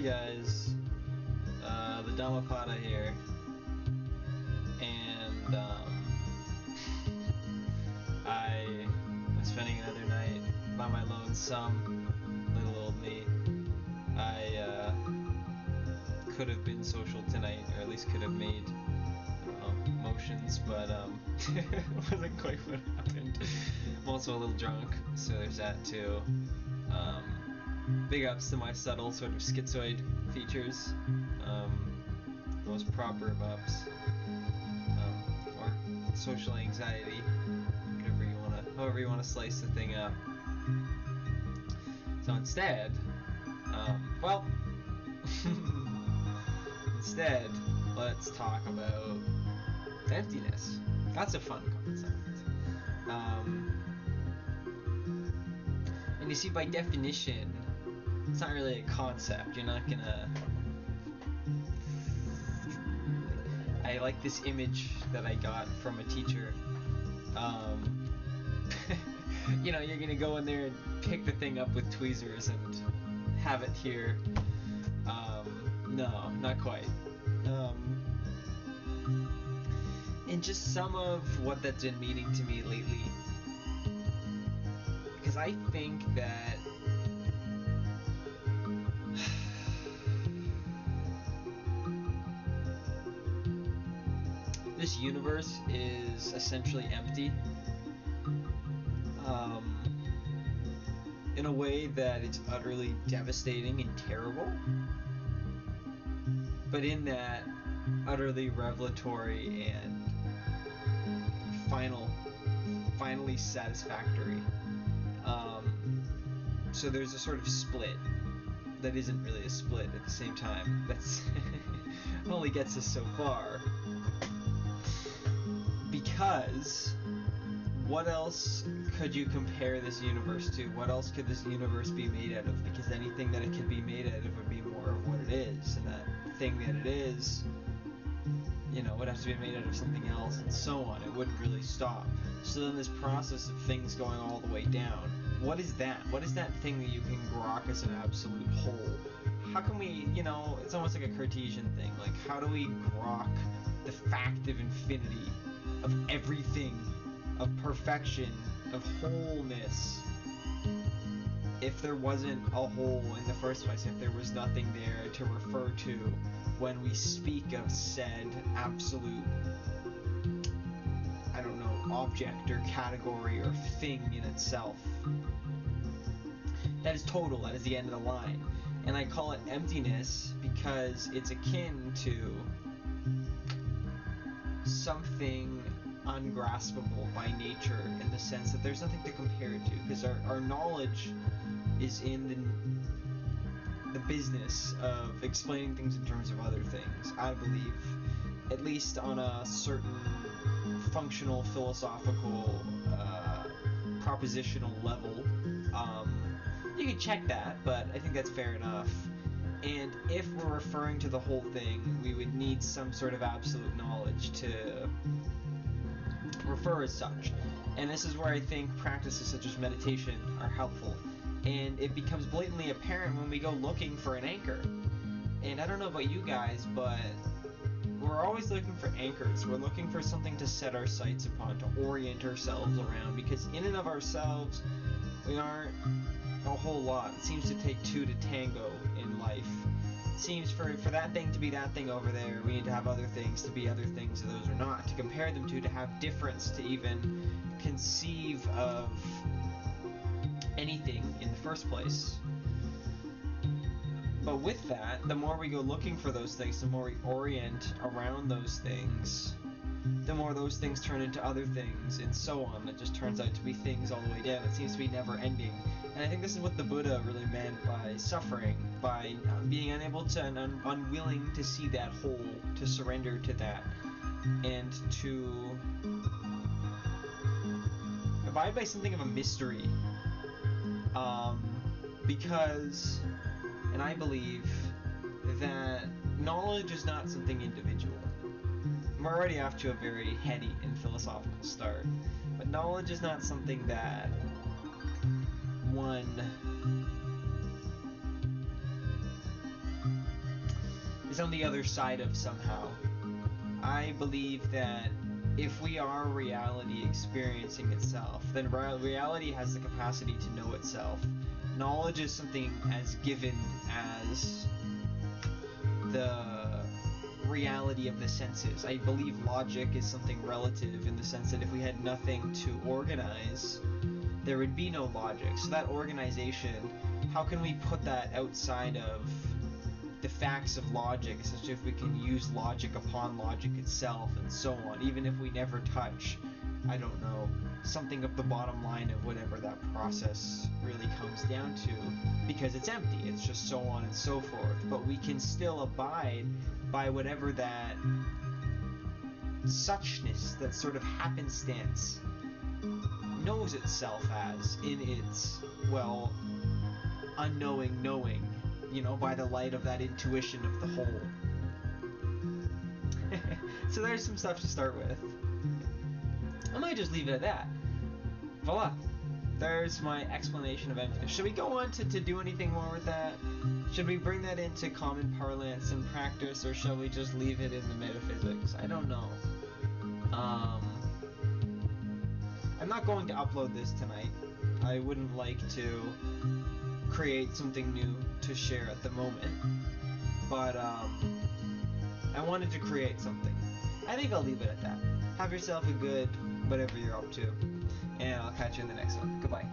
guys, the Dhammapada here, and I am spending another night by my lonesome, little old me. I could have been social tonight, or at least could have made, motions, but it wasn't quite what happened. I'm also a little drunk, so there's that too. Big ups to my subtle sort of schizoid features, most proper of ups, or social anxiety, however you wanna slice the thing up. So instead, instead, let's talk about emptiness. That's a fun concept. And you see, by definition, it's not really a concept. You're not gonna... I like this image that I got from a teacher. You're gonna go in there and pick the thing up with tweezers and have it here. No, not quite. And just some of what that's been meaning to me lately. Because I think that this universe is essentially empty, in a way that it's utterly devastating and terrible, but in that utterly revelatory and finally satisfactory. So there's a sort of split that isn't really a split at the same time. That's only gets us so far. Because what else could you compare this universe to? What else could this universe be made out of? Because anything that it could be made out of would be more of what it is, and that thing that it is, would have to be made out of something else, and so on. It wouldn't really stop. So then this process of things going all the way down, what is that? What is that thing that you can grok as an absolute whole? How can we, it's almost like a Cartesian thing, like how do we grok the fact of infinity, of everything, of perfection, of wholeness, if there wasn't a whole in the first place, if there was nothing there to refer to when we speak of said absolute, object or category or thing in itself. That is total, that is the end of the line. And I call it emptiness because it's akin to something ungraspable by nature, in the sense that there's nothing to compare it to, because our knowledge is in the business of explaining things in terms of other things, I believe, at least on a certain functional, philosophical, propositional level. You can check that, but I think that's fair enough. And if we're referring to the whole thing, we would need some sort of absolute knowledge to refer as such. And this is where I think practices such as meditation are helpful. And it becomes blatantly apparent when we go looking for an anchor. And I don't know about you guys, but we're always looking for anchors. We're looking for something to set our sights upon, to orient ourselves around, because in and of ourselves, we aren't a whole lot. It seems to take two to tango in life. It seems for that thing to be that thing over there, we need to have other things to be other things, those are not. To compare them to have difference, to even conceive of anything in the first place. But with that, the more we go looking for those things, the more we orient around those things, the more those things turn into other things, and so on. It just turns out to be things all the way down. It seems to be never ending. And I think this is what the Buddha really meant by suffering, by being unable to and unwilling to see that whole, to surrender to that, and to abide by something of a mystery. Because, and I believe that knowledge is not something individual. We're already off to a very heady and philosophical start, but knowledge is not something that one is on the other side of somehow. I believe that if we are reality experiencing itself, then reality has the capacity to know itself. Knowledge is something as given as the reality of the senses. I believe logic is something relative in the sense that if we had nothing to organize, there would be no logic. So that organization, how can we put that outside of the facts of logic, especially if we can use logic upon logic itself and so on, even if we never touch, I don't know, something of the bottom line of whatever that process really comes down to, because it's empty, it's just so on and so forth, but we can still abide by whatever that suchness, that sort of happenstance, knows itself as in its, well, unknowing knowing, you know, by the light of that intuition of the whole. So there's some stuff to start with. I might just leave it at that. Voila. There's my explanation of emptiness. Should we go on to do anything more with that? Should we bring that into common parlance and practice, or shall we just leave it in the metaphysics? I don't know. I'm not going to upload this tonight. I wouldn't like to create something new to share at the moment, but I wanted to create something. I think I'll leave it at that. Have yourself a good whatever you're up to, and I'll catch you in the next one. Goodbye.